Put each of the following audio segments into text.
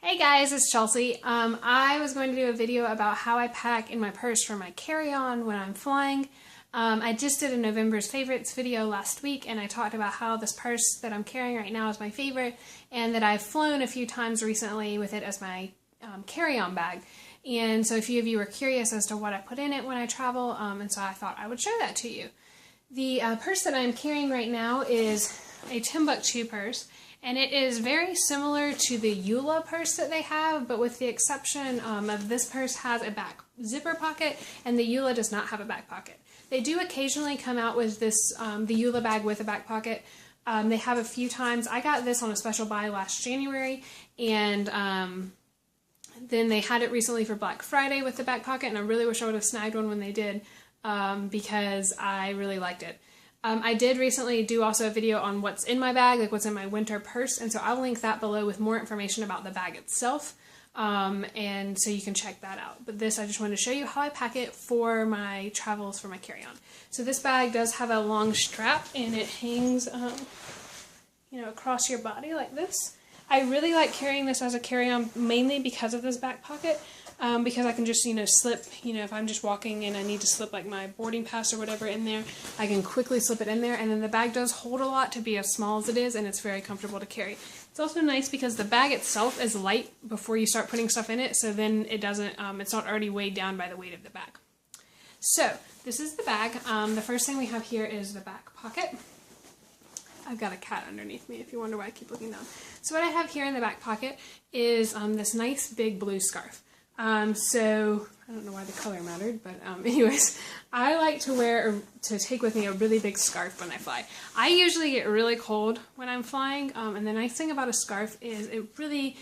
Hey guys, it's Chelsea. I was going to do a video about how I pack in my purse for my carry-on when I'm flying. I just did a November's favorites video last week and I talked about how this purse that I'm carrying right now is my favorite and that I've flown a few times recently with it as my carry-on bag. And so a few of you were curious as to what I put in it when I travel, and so I thought I would show that to you. The purse that I'm carrying right now is a Timbuk2 purse, and it is very similar to the Eula purse that they have, but with the exception of this purse has a back zipper pocket, and the Eula does not have a back pocket. They do occasionally come out with this, the Eula bag with a back pocket. They have a few times. I got this on a special buy last January, and then they had it recently for Black Friday with the back pocket, and I really wish I would have snagged one when they did, because I really liked it. I did recently do also a video on what's in my bag, like what's in my winter purse, and so I'll link that below with more information about the bag itself, and so you can check that out. But this, I just wanted to show you how I pack it for my travels for my carry-on. So this bag does have a long strap, and it hangs, across your body like this. I really like carrying this as a carry-on mainly because of this back pocket. Because I can just, slip, if I'm just walking and I need to slip like my boarding pass or whatever in there, I can quickly slip it in there, and then the bag does hold a lot to be as small as it is, and it's very comfortable to carry. It's also nice because the bag itself is light before you start putting stuff in it, so then it doesn't, it's not already weighed down by the weight of the bag. So, this is the bag. The first thing we have here is the back pocket. I've got a cat underneath me if you wonder why I keep looking down. So what I have here in the back pocket is this nice big blue scarf. So, I don't know why the color mattered, but anyways, I like to take with me a really big scarf when I fly. I usually get really cold when I'm flying, and the nice thing about a scarf is it really,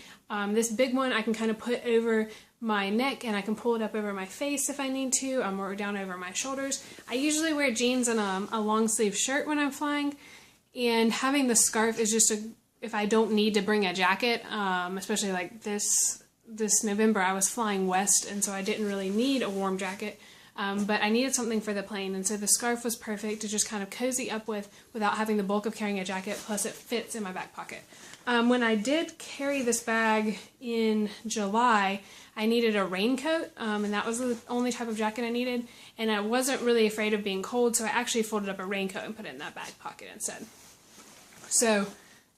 this big one I can kind of put over my neck, and I can pull it up over my face if I need to, or down over my shoulders. I usually wear jeans and a long sleeve shirt when I'm flying, and having the scarf is just if I don't need to bring a jacket, especially like this November I was flying west, and so I didn't really need a warm jacket, but I needed something for the plane, and so the scarf was perfect to just kind of cozy up with without having the bulk of carrying a jacket, plus it fits in my back pocket. When I did carry this bag in July, I needed a raincoat, and that was the only type of jacket I needed, and I wasn't really afraid of being cold, so I actually folded up a raincoat and put it in that back pocket instead. So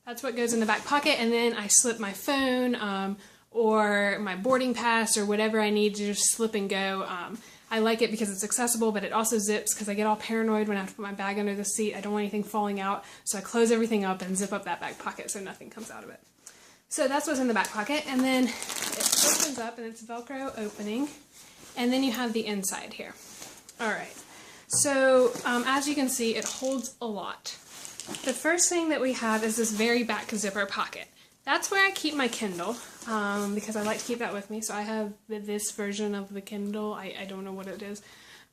that's what goes in the back pocket, and then I slip my phone, or my boarding pass or whatever I need to just slip and go. I like it because it's accessible, but it also zips because I get all paranoid when I have to put my bag under the seat. I don't want anything falling out, so I close everything up and zip up that back pocket so nothing comes out of it. So that's what's in the back pocket, and then it opens up and it's Velcro opening, and then you have the inside here. Alright, so as you can see, it holds a lot. The first thing that we have is this very back zipper pocket. That's where I keep my Kindle, because I like to keep that with me. So I have this version of the Kindle. I don't know what it is.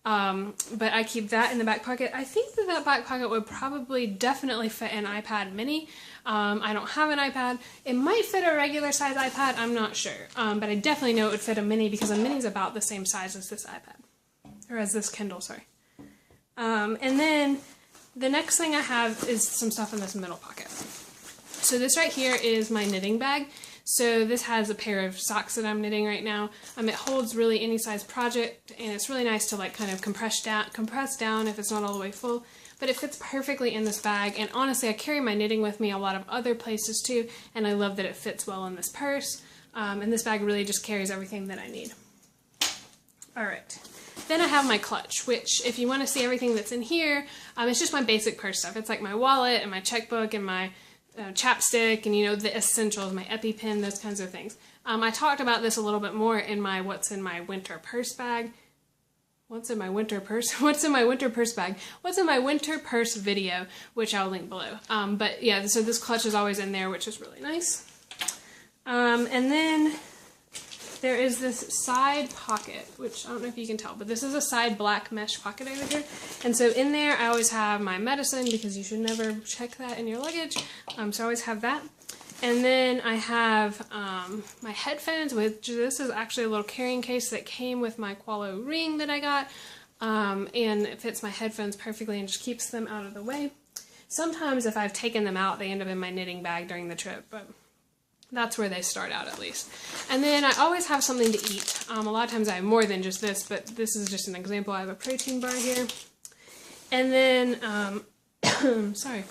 But I keep that in the back pocket. I think that back pocket would probably definitely fit an iPad mini. I don't have an iPad. It might fit a regular size iPad, I'm not sure. But I definitely know it would fit a mini because a mini is about the same size as this iPad. Or as this Kindle, sorry. And then the next thing I have is some stuff in this middle pocket. So this right here is my knitting bag. So this has a pair of socks that I'm knitting right now. It holds really any size project, and it's really nice to like kind of compress down if it's not all the way full. But it fits perfectly in this bag, and honestly I carry my knitting with me a lot of other places too, and I love that it fits well in this purse. And this bag really just carries everything that I need. Alright. Then I have my clutch, which if you want to see everything that's in here, it's just my basic purse stuff. It's like my wallet and my checkbook and my chapstick and the essentials, my EpiPen, those kinds of things. I talked about this a little bit more in my what's in my winter purse bag. What's in my winter purse? What's in my winter purse bag? What's in my winter purse video, which I'll link below. But yeah, so this clutch is always in there, which is really nice. And then there is this side pocket, which I don't know if you can tell, but this is a side black mesh pocket over here. And so in there I always have my medicine, because you should never check that in your luggage. So I always have that. And then I have my headphones, which this is actually a little carrying case that came with my Qualo ring that I got. And it fits my headphones perfectly and just keeps them out of the way. Sometimes if I've taken them out, they end up in my knitting bag during the trip, but That's where they start out, at least. And then I always have something to eat. A lot of times I have more than just this, but this is just an example. I have a protein bar here. And then, sorry,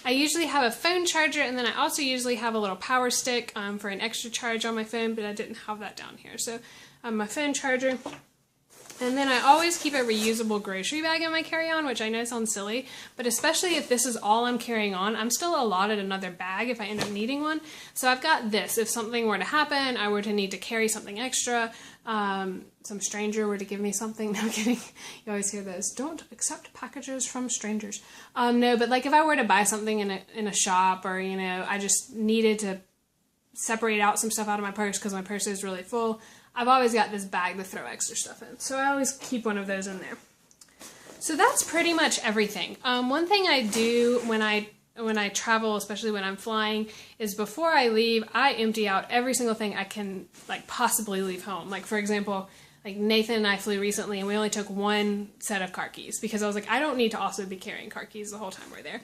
I usually have a phone charger, and then I also usually have a little power stick for an extra charge on my phone, but I didn't have that down here. So my phone charger. And then I always keep a reusable grocery bag in my carry-on, which I know sounds silly, but especially if this is all I'm carrying on, I'm still allotted another bag if I end up needing one. So I've got this. If something were to happen, I were to need to carry something extra, some stranger were to give me something. No, I'm kidding. You always hear those. Don't accept packages from strangers. No, but like if I were to buy something in a shop, or, you know, I just needed to separate out some stuff out of my purse because my purse is really full, I've always got this bag to throw extra stuff in. So I always keep one of those in there. So that's pretty much everything. One thing I do when I travel, especially when I'm flying, is before I leave, I empty out every single thing I can like possibly leave home. Like, for example, like Nathan and I flew recently and we only took one set of car keys because I was like, I don't need to also be carrying car keys the whole time we're there.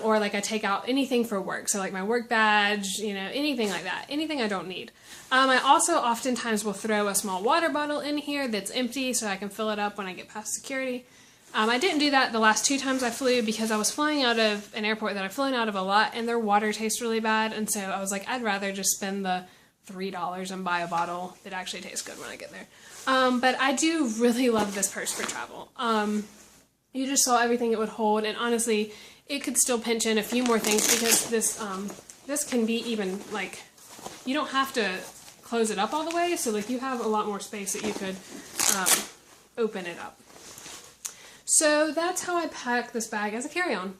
Or like I take out anything for work, so like my work badge, you know, anything like that, anything I don't need. I also oftentimes will throw a small water bottle in here that's empty so I can fill it up when I get past security. I didn't do that the last 2 times I flew because I was flying out of an airport that I've flown out of a lot and their water tastes really bad, and so I was like, I'd rather just spend the $3 and buy a bottle that actually tastes good when I get there. But I do really love this purse for travel. You just saw everything it would hold, and honestly, it could still pinch in a few more things because this can be even, like, you don't have to close it up all the way, so like you have a lot more space that you could open it up. So that's how I pack this bag as a carry-on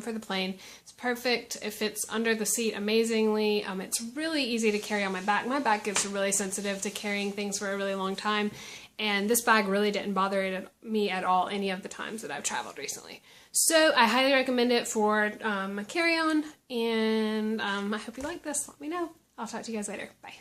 for the plane. It's perfect. It fits under the seat amazingly. It's really easy to carry on my back. My back gets really sensitive to carrying things for a really long time, and this bag really didn't bother me at all any of the times that I've traveled recently. So I highly recommend it for my carry-on, and I hope you like this. Let me know. I'll talk to you guys later. Bye.